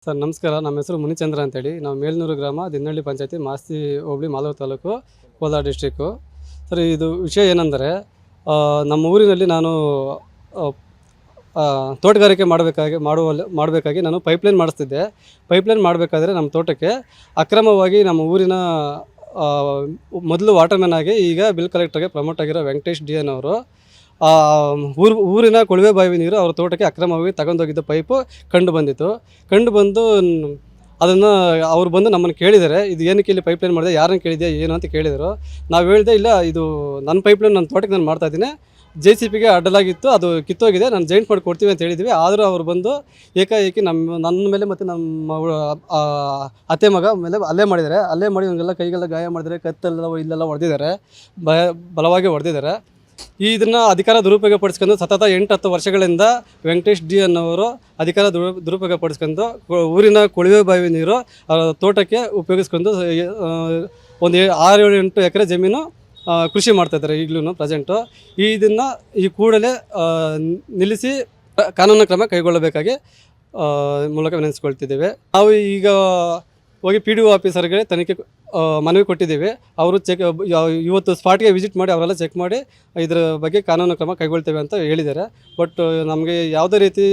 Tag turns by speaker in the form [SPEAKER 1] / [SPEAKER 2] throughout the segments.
[SPEAKER 1] Sir ನಮಸ್ಕಾರ. ನಮ್ಮ ಹೆಸರು ಮುನಿಚಂದ್ರ ಅಂತೇಳಿ. ನಾವು ಮೇಲ್ನೂರು ಗ್ರಾಮ, ದಿನ್ನಳ್ಳಿ ಪಂಚಾಯತಿ, ಮಾಸ್ತಿ ಹೋಬಳಿ, ಮಾಲೂರು ತಾಲೂಕು, ಕೋಲಾರ ಡಿಸ್ಟ್ರಿಕ್ಕು. ಸರ್ ಇದು ವಿಷಯ ಏನೆಂದರೆ, ನಮ್ಮ ಊರಿನಲ್ಲಿ ನಾನು ತೋಟಗಾರಿಕೆ ಮಾಡಬೇಕಾಗಿ ನಾನು ಪೈಪ್ಲೈನ್ ಮಾಡಿಸ್ತಿದ್ದೆ. ಪೈಪ್ಲೈನ್ ಮಾಡಬೇಕಾದ್ರೆ ನಮ್ಮ ತೋಟಕ್ಕೆ ಅಕ್ರಮವಾಗಿ ನಮ್ಮ ಊರಿನ ಮೊದಲು ವಾಟರ್ಮ್ಯಾನ್ ಆಗಿ ಈಗ ಬಿಲ್ ಕಲೆಕ್ಟರ್ಗೆ ಪ್ರಮೋಟ್ ಆಗಿರೋ ವೆಂಕಟೇಶ್ ಡಿ ಎನ್ ಅವರು ಊರಿನ ಕೊಳವೆ ಬಾವಿ ನೀರು ಅವ್ರ ತೋಟಕ್ಕೆ ಅಕ್ರಮವಾಗಿ ತಗೊಂಡೋಗಿದ್ದ ಪೈಪು ಕಂಡು ಬಂದು ಅದನ್ನು ಅವ್ರು ಬಂದು ನಮ್ಮನ್ನು ಕೇಳಿದ್ದಾರೆ, ಇದು ಏನಕ್ಕೆ ಇಲ್ಲಿ ಪೈಪ್ಲೈನ್ ಮಾಡಿದೆ, ಯಾರನ್ನು ಕೇಳಿದೆ ಏನು ಅಂತ ಕೇಳಿದರು. ನಾವು ಹೇಳಿದೆ, ಇಲ್ಲ ಇದು ನನ್ನ ಪೈಪ್ಲೈನ್ ನನ್ನ ತೋಟಕ್ಕೆ ನಾನು ಮಾಡ್ತಾಯಿದ್ದೀನಿ, JCBಗೆ ಅಡ್ಡಲಾಗಿತ್ತು, ಅದು ಕಿತ್ತೋಗಿದೆ, ನಾನು ಜಾಯಿಂಟ್ ಮಾಡಿ ಕೊಡ್ತೀವಿ ಅಂತ ಹೇಳಿದ್ವಿ. ಆದರೂ ಅವರು ಬಂದು ಏಕಾಏಕಿ ನನ್ನ ಮೇಲೆ ಮತ್ತು ನಮ್ಮ ಅತ್ತೆ ಮಗ ಮೇಲೆ ಹಲ್ಲೆ ಮಾಡಿದ್ದಾರೆ. ಹಲ್ಲೆ ಮಾಡಿ ಇವನ್ನೆಲ್ಲ ಕೈಗೆಲ್ಲ ಗಾಯ ಮಾಡಿದ್ದಾರೆ, ಕತ್ತೆಲ್ಲ ಇಲ್ಲೆಲ್ಲ ಹೊಡೆದಿದ್ದಾರೆ, ಬಲವಾಗಿ ಹೊಡೆದಿದ್ದಾರೆ. ಇದನ್ನು ಅಧಿಕಾರ ದುರುಪಯೋಗ ಪಡಿಸ್ಕೊಂಡು ಸತತ 8-10 ವರ್ಷಗಳಿಂದ ವೆಂಕಟೇಶ್ ಡಿ ಅನ್ನೋರು ಅಧಿಕಾರ ದುರುಪಯೋಗ ಪಡಿಸ್ಕೊಂಡು ಊರಿನ ಕೊಳವೆ ಬಾವಿ ನೀರು ತೋಟಕ್ಕೆ ಉಪಯೋಗಿಸ್ಕೊಂಡು ಒಂದು 6-7 ಎಕರೆ ಜಮೀನು ಕೃಷಿ ಮಾಡ್ತಾಯಿದ್ದಾರೆ ಈಗಲೂ ಪ್ರೆಸೆಂಟು. ಇದನ್ನು ಈ ಕೂಡಲೇ ನಿಲ್ಲಿಸಿ ಕಾನೂನು ಕ್ರಮ ಕೈಗೊಳ್ಳಬೇಕಾಗಿ ಮೂಲಕ ವಿನಂತಿಸ್ಕೊಳ್ತಿದ್ದೇವೆ. ನಾವು ಈಗ ಹೋಗಿ PDO ಆಫೀಸರ್ಗೆ ಮನವಿ ಕೊಟ್ಟಿದ್ದೀವಿ. ಅವರು ಇವತ್ತು ಸ್ಪಾಟ್ಗೆ ವಿಸಿಟ್ ಮಾಡಿ ಅವರೆಲ್ಲ ಚೆಕ್ ಮಾಡಿ ಇದರ ಬಗ್ಗೆ ಕಾನೂನು ಕ್ರಮ ಕೈಗೊಳ್ತೇವೆ ಅಂತ ಹೇಳಿದ್ದಾರೆ. ಬಟ್ ನಮಗೆ ಯಾವುದೇ ರೀತಿ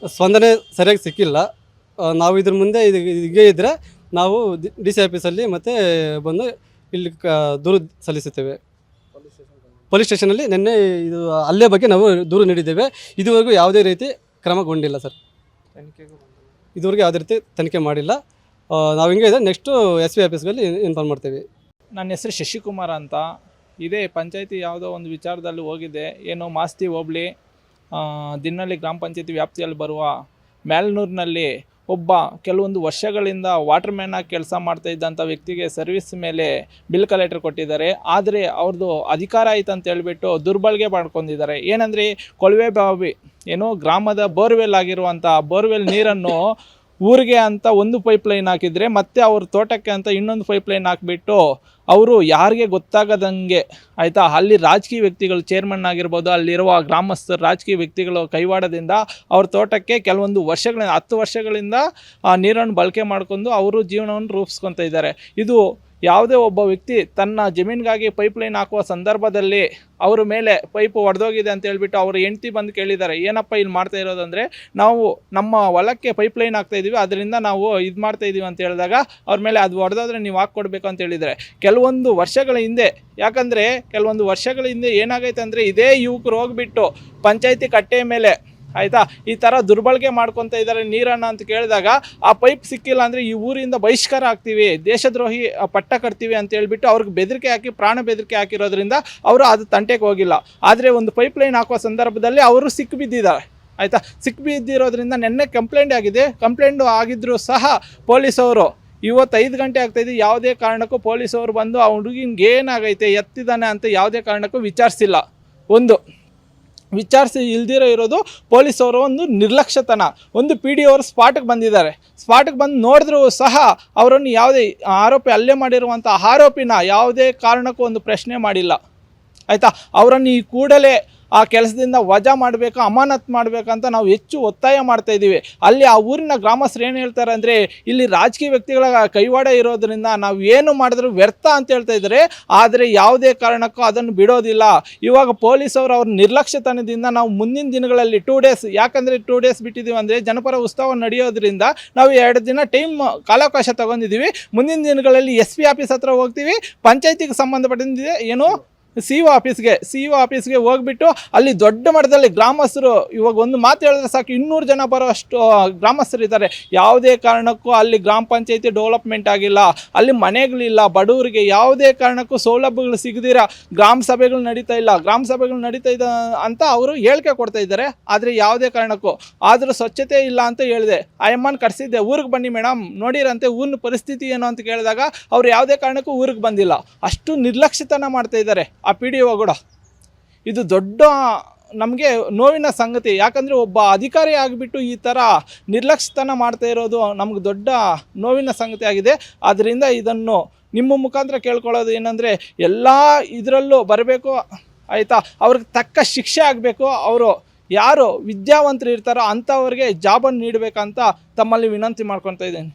[SPEAKER 1] ಸ್ಪಂದನೆ ಸರಿಯಾಗಿ ಸಿಕ್ಕಿಲ್ಲ. ನಾವು ಇದ್ರ ಮುಂದೆ ಹೀಗೆ ಇದ್ದರೆ ನಾವು DC ಆಫೀಸಲ್ಲಿ ಮತ್ತು ಬಂದು ಇಲ್ಲಿ ದೂರು ಸಲ್ಲಿಸುತ್ತೇವೆ. ಪೊಲೀಸ್ ಸ್ಟೇಷನಲ್ಲಿ ನಿನ್ನೆ ಇದು ಹಲ್ಲೆ ಬಗ್ಗೆ ನಾವು ದೂರು ನೀಡಿದ್ದೇವೆ. ಇದುವರೆಗೂ ಯಾವುದೇ ರೀತಿ ಕ್ರಮಗೊಂಡಿಲ್ಲ ಸರ್. ಇದುವರೆಗೂ ಯಾವುದೇ ರೀತಿ ತನಿಖೆ ಮಾಡಿಲ್ಲ. ನಾವು ಹಿಂಗೆ ಇದೆ, ನೆಕ್ಸ್ಟು SP ಆಫೀಸ್ಗಳಲ್ಲಿ ಇನ್ಫಾರ್ಮ್ ಮಾಡ್ತೀವಿ.
[SPEAKER 2] ನನ್ನ ಹೆಸರು ಶಶಿಕುಮಾರ್ ಅಂತ. ಇದೇ ಪಂಚಾಯತಿ ಯಾವುದೋ ಒಂದು ವಿಚಾರದಲ್ಲಿ ಹೋಗಿದ್ದೆ. ಏನು ಮಾಸ್ತಿ ಹೋಬಳಿ ದಿನ್ನಳ್ಳಿ ಗ್ರಾಮ ಪಂಚಾಯತಿ ವ್ಯಾಪ್ತಿಯಲ್ಲಿ ಬರುವ ಮ್ಯಾಲ್ನೂರಿನಲ್ಲಿ ಒಬ್ಬ ಕೆಲವೊಂದು ವರ್ಷಗಳಿಂದ ವಾಟರ್ ಮ್ಯಾನ್ ಆಗಿ ಕೆಲಸ ಮಾಡ್ತಾ ಇದ್ದಂಥ ವ್ಯಕ್ತಿಗೆ ಸರ್ವಿಸ್ ಮೇಲೆ ಬಿಲ್ ಕಲೆಕ್ಟರ್ ಕೊಟ್ಟಿದ್ದಾರೆ. ಆದರೆ ಅವ್ರದ್ದು ಅಧಿಕಾರ ಆಯ್ತು ಅಂತ ಹೇಳ್ಬಿಟ್ಟು ದುರ್ಬಳಕೆ ಮಾಡ್ಕೊಂಡಿದ್ದಾರೆ. ಏನಂದರೆ ಕೊಳವೆ ಬಾವಿ ಏನು ಗ್ರಾಮದ ಬೋರ್ವೆಲ್ ಆಗಿರುವಂಥ ಬೋರ್ವೆಲ್ ನೀರನ್ನು ಊರಿಗೆ ಅಂತ ಒಂದು ಪೈಪ್ಲೈನ್ ಹಾಕಿದರೆ ಮತ್ತೆ ಅವ್ರ ತೋಟಕ್ಕೆ ಅಂತ ಇನ್ನೊಂದು ಪೈಪ್ಲೈನ್ ಹಾಕಿಬಿಟ್ಟು ಅವರು ಯಾರಿಗೆ ಗೊತ್ತಾಗದಂಗೆ ಆಯಿತಾ, ಅಲ್ಲಿ ರಾಜಕೀಯ ವ್ಯಕ್ತಿಗಳು ಚೇರ್ಮನ್ ಆಗಿರ್ಬೋದು, ಅಲ್ಲಿರುವ ಗ್ರಾಮಸ್ಥರು ರಾಜಕೀಯ ವ್ಯಕ್ತಿಗಳು ಕೈವಾಡದಿಂದ ಅವ್ರ ತೋಟಕ್ಕೆ ಕೆಲವೊಂದು ವರ್ಷಗಳಿಂದ 10 ವರ್ಷಗಳಿಂದ ನೀರನ್ನು ಬಳಕೆ ಮಾಡಿಕೊಂಡು ಅವರು ಜೀವನವನ್ನು ರೂಪಿಸ್ಕೊತಾ ಇದ್ದಾರೆ. ಇದು ಯಾವುದೇ ಒಬ್ಬ ವ್ಯಕ್ತಿ ತನ್ನ ಜಮೀನಿಗಾಗಿ ಪೈಪ್ಲೈನ್ ಹಾಕುವ ಸಂದರ್ಭದಲ್ಲಿ ಅವ್ರ ಮೇಲೆ ಪೈಪು ಒಡೆದೋಗಿದೆ ಅಂತ ಹೇಳ್ಬಿಟ್ಟು ಅವ್ರ ಹೆಂಡ್ತಿ ಬಂದು ಕೇಳಿದ್ದಾರೆ, ಏನಪ್ಪ ಇಲ್ಲಿ ಮಾಡ್ತಾ ಇರೋದಂದರೆ ನಾವು ನಮ್ಮ ಹೊಲಕ್ಕೆ ಪೈಪ್ಲೈನ್ ಹಾಕ್ತಾಯಿದ್ದೀವಿ, ಅದರಿಂದ ನಾವು ಇದು ಮಾಡ್ತಾಯಿದ್ದೀವಿ ಅಂತ ಹೇಳಿದಾಗ ಅವ್ರ ಮೇಲೆ ಅದು ಒಡೆದೋದ್ರೆ ನೀವು ಹಾಕ್ಕೊಡ್ಬೇಕು ಅಂತ ಹೇಳಿದ್ದಾರೆ. ಕೆಲವೊಂದು ವರ್ಷಗಳ ಹಿಂದೆ, ಯಾಕಂದರೆ ಕೆಲವೊಂದು ವರ್ಷಗಳ ಹಿಂದೆ ಏನಾಗೈತೆ ಅಂದರೆ ಇದೇ ಯುವಕರು ಹೋಗಿಬಿಟ್ಟು ಪಂಚಾಯತಿ ಕಟ್ಟೆ ಮೇಲೆ ಆಯಿತಾ ಈ ಥರ ದುರ್ಬಳಕೆ ಮಾಡ್ಕೊತಾ ಇದ್ದಾರೆ ನೀರನ್ನು ಅಂತ ಕೇಳಿದಾಗ ಆ ಪೈಪ್ ಸಿಕ್ಕಿಲ್ಲ ಅಂದರೆ ಈ ಊರಿಂದ ಬಹಿಷ್ಕಾರ ಆಗ್ತೀವಿ, ದೇಶದ್ರೋಹಿ ಪಟ್ಟ ಕಟ್ತೀವಿ ಅಂತ ಹೇಳ್ಬಿಟ್ಟು ಅವ್ರಿಗೆ ಬೆದರಿಕೆ ಹಾಕಿ ಪ್ರಾಣ ಬೆದರಿಕೆ ಹಾಕಿರೋದ್ರಿಂದ ಅವರು ಅದು ತಂಟೆಗೆ ಹೋಗಿಲ್ಲ. ಆದರೆ ಒಂದು ಪೈಪ್ಲೈನ್ ಹಾಕುವ ಸಂದರ್ಭದಲ್ಲಿ ಅವರು ಸಿಕ್ಕಿಬಿದ್ದಿದ್ದಾರೆ ಆಯಿತಾ. ಸಿಕ್ಕಿಬಿದ್ದಿರೋದ್ರಿಂದ ನಿನ್ನೆ ಕಂಪ್ಲೇಂಟ್ ಆಗಿದೆ. ಕಂಪ್ಲೇಂಟು ಆಗಿದ್ದರೂ ಸಹ ಪೊಲೀಸವರು ಇವತ್ತು 5 ಗಂಟೆ ಆಗ್ತಾಯಿದ್ದು ಯಾವುದೇ ಕಾರಣಕ್ಕೂ ಪೊಲೀಸವರು ಬಂದು ಆ ಹುಡುಗಿಗೆ ಏನಾಗೈತೆ ಎತ್ತಿದ್ದಾನೆ ಅಂತ ಯಾವುದೇ ಕಾರಣಕ್ಕೂ ವಿಚಾರಿಸಿಲ್ಲ. ಒಂದು ವಿಚಾರಿಸಿ ಇಲ್ದಿರೋ ಇರೋದು ಪೊಲೀಸವರು ಒಂದು ನಿರ್ಲಕ್ಷ್ಯತನ. ಒಂದು PDO ಅವರು ಸ್ಪಾಟಿಗೆ ಬಂದಿದ್ದಾರೆ. ಸ್ಪಾಟಿಗೆ ಬಂದು ನೋಡಿದ್ರೂ ಸಹ ಅವರನ್ನು ಯಾವುದೇ ಆರೋಪಿ ಹಲ್ಲೆ ಮಾಡಿರುವಂಥ ಆರೋಪಿನ ಯಾವುದೇ ಕಾರಣಕ್ಕೂ ಒಂದು ಪ್ರಶ್ನೆ ಮಾಡಿಲ್ಲ ಆಯಿತಾ. ಅವರನ್ನು ಈ ಕೂಡಲೇ ಆ ಕೆಲಸದಿಂದ ವಜಾ ಮಾಡಬೇಕು, ಅಮಾನತ್ ಮಾಡಬೇಕಂತ ನಾವು ಹೆಚ್ಚು ಒತ್ತಾಯ ಮಾಡ್ತಾಯಿದ್ದೀವಿ. ಅಲ್ಲಿ ಆ ಊರಿನ ಗ್ರಾಮಸ್ಥರು ಏನು ಹೇಳ್ತಾರೆ ಅಂದರೆ, ಇಲ್ಲಿ ರಾಜಕೀಯ ವ್ಯಕ್ತಿಗಳ ಕೈವಾಡ ಇರೋದರಿಂದ ನಾವು ಏನು ಮಾಡಿದ್ರೂ ವ್ಯರ್ಥ ಅಂತ ಹೇಳ್ತಾ ಇದ್ದಾರೆ. ಆದರೆ ಯಾವುದೇ ಕಾರಣಕ್ಕೂ ಅದನ್ನು ಬಿಡೋದಿಲ್ಲ. ಇವಾಗ ಪೊಲೀಸವರು ಅವ್ರ ನಿರ್ಲಕ್ಷ್ಯತನದಿಂದ ನಾವು ಮುಂದಿನ ದಿನಗಳಲ್ಲಿ 2 ಡೇಸ್, ಯಾಕಂದರೆ 2 ಡೇಸ್ ಬಿಟ್ಟಿದ್ದೀವಿ ಅಂದರೆ ಜನಪರ ಉತ್ಸವ ನಡೆಯೋದ್ರಿಂದ ನಾವು 2 ದಿನ ಟೈಮ್ ಕಾಲಾವಕಾಶ ತೊಗೊಂಡಿದ್ದೀವಿ. ಮುಂದಿನ ದಿನಗಳಲ್ಲಿ SP ಆಫೀಸ್ ಹತ್ರ ಹೋಗ್ತೀವಿ, ಪಂಚಾಯತಿಗೆ ಸಂಬಂಧಪಟ್ಟಿದೆ ಏನು CO ಆಫೀಸ್ಗೆ ಹೋಗ್ಬಿಟ್ಟು ಅಲ್ಲಿ ದೊಡ್ಡ ಮಟ್ಟದಲ್ಲಿ ಗ್ರಾಮಸ್ಥರು, ಇವಾಗ ಒಂದು ಮಾತು ಹೇಳಿದ್ರೆ ಸಾಕು 200 ಜನ ಬರೋಷ್ಟು ಗ್ರಾಮಸ್ಥರು ಇದ್ದಾರೆ. ಯಾವುದೇ ಕಾರಣಕ್ಕೂ ಅಲ್ಲಿ ಗ್ರಾಮ ಪಂಚಾಯತಿ ಡೆವಲಪ್ಮೆಂಟ್ ಆಗಿಲ್ಲ, ಅಲ್ಲಿ ಮನೆಗಳಿಲ್ಲ, ಬಡವರಿಗೆ ಯಾವುದೇ ಕಾರಣಕ್ಕೂ ಸೌಲಭ್ಯಗಳು ಸಿಗದಿರ ಗ್ರಾಮ ಸಭೆಗಳು ನಡೀತಾ ಇಲ್ಲ ಅಂತ ಅವರು ಹೇಳಿಕೆ ಕೊಡ್ತಾ ಇದ್ದಾರೆ. ಆದರೆ ಯಾವುದೇ ಕಾರಣಕ್ಕೂ ಆದರೂ ಸ್ವಚ್ಛತೆ ಇಲ್ಲ ಅಂತ ಹೇಳಿದೆ. ಆ ಅಮ್ಮನ ಕರೆಸಿದ್ದೆ, ಊರಿಗೆ ಬನ್ನಿ ಮೇಡಮ್ ನೋಡಿರಂತೆ ಊರಿನ ಪರಿಸ್ಥಿತಿ ಏನು ಅಂತ ಕೇಳಿದಾಗ ಅವ್ರು ಯಾವುದೇ ಕಾರಣಕ್ಕೂ ಊರಿಗೆ ಬಂದಿಲ್ಲ. ಅಷ್ಟು ನಿರ್ಲಕ್ಷ್ಯತನ ಮಾಡ್ತಾ ಇದ್ದಾರೆ ಆ PDO ಕೂಡ. ಇದು ದೊಡ್ಡ ನಮಗೆ ನೋವಿನ ಸಂಗತಿ. ಯಾಕಂದರೆ ಒಬ್ಬ ಅಧಿಕಾರಿ ಆಗಿಬಿಟ್ಟು ಈ ಥರ ನಿರ್ಲಕ್ಷ್ಯತನ ಮಾಡ್ತಾ ಇರೋದು ನಮ್ಗೆ ದೊಡ್ಡ ನೋವಿನ ಸಂಗತಿ ಆಗಿದೆ. ಆದ್ದರಿಂದ ಇದನ್ನು ನಿಮ್ಮ ಮುಖಾಂತರ ಕೇಳ್ಕೊಳ್ಳೋದು ಏನಂದರೆ, ಎಲ್ಲ ಇದರಲ್ಲೂ ಬರಬೇಕು ಆಯಿತಾ, ಅವ್ರಿಗೆ ತಕ್ಕ ಶಿಕ್ಷೆ ಆಗಬೇಕು. ಅವರು ಯಾರು ವಿದ್ಯಾವಂತರು ಇರ್ತಾರೋ ಅಂಥವ್ರಿಗೆ ಜಾಬನ್ನು ನೀಡಬೇಕಂತ ತಮ್ಮಲ್ಲಿ ವಿನಂತಿ ಮಾಡ್ಕೊತಾ ಇದ್ದೀನಿ.